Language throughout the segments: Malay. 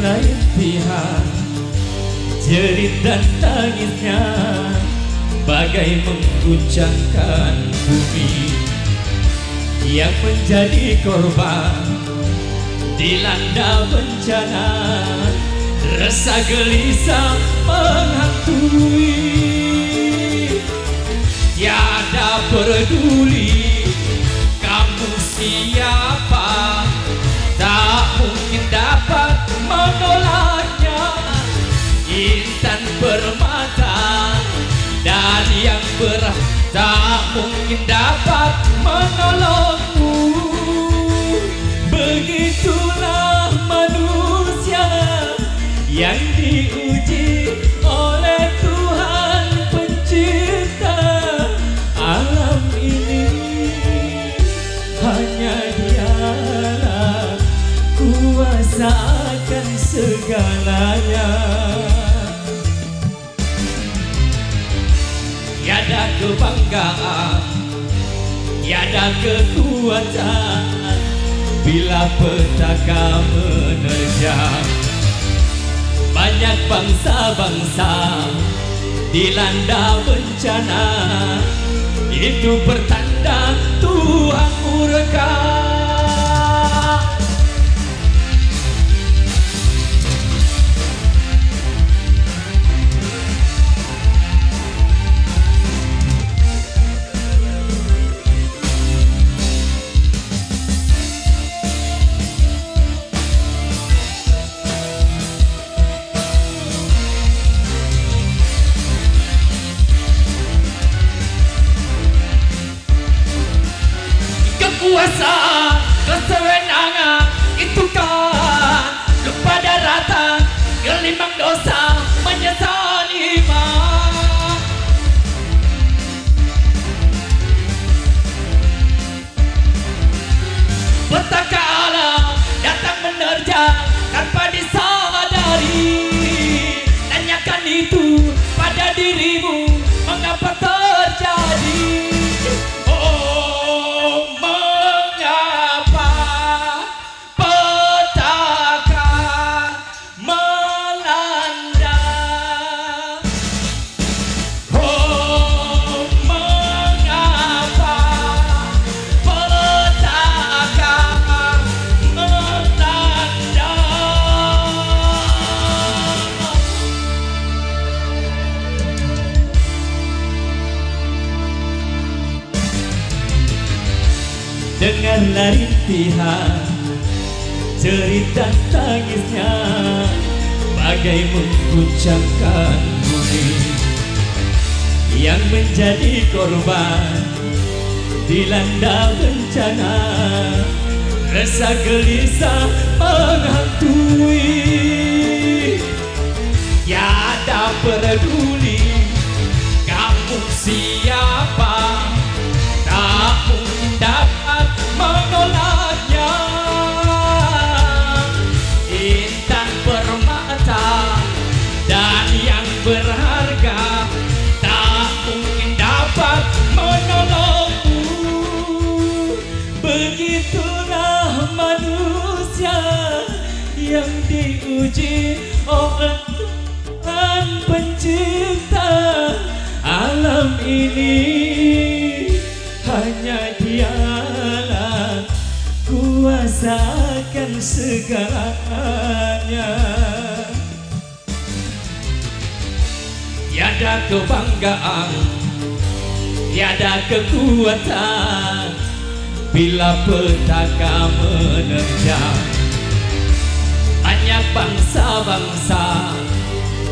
lain pihak, jerit dan tangisnya bagai mengguncangkan bumi yang menjadi korban dilanda bencana. Rasa gelisah menghantui, tiada peduli kamu siapa, tak mungkin dapat menolaknya. Intan permata dari yang berat, tak mungkin dapat menolongmu. Begitulah manusia yang diuji oleh Tuhan Pencipta alam ini. Hanya Dialah kuasa akan segalanya. Tiada kebanggaan, tiada kekuatan bila petaka menerjang. Banyak bangsa-bangsa dilanda bencana, itu pertanda Tuhan murka. Kekuasaan, kesewenangan itu kan lupa daratan, gelimang dosa menyesali iman. Petaka alam datang menerjang tanpa disadari. Tanyakan itu pada dirimu, mengapa terjadi? Dengarlah rintihan, cerita tangisnya bagai mengguncangkan bumi yang menjadi korban dilanda bencana. Rasa gelisah menghantui, tiada peduli kamu siapa, tak mungkin dapat menolaknya. Intan permata dan yang berharga, tak mungkin dapat menolongmu. Begitulah manusia yang diuji oleh Tuhan Pencipta alam ini. Hanya Dialah kuasa akan segalanya. Tiada kebanggaan, tiada kekuatan bila petaka menerjang. Banyak bangsa-bangsa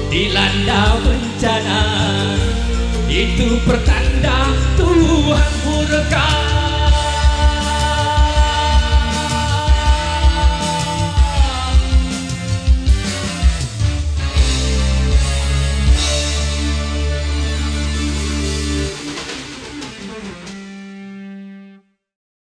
dilanda bencana, itu pertanda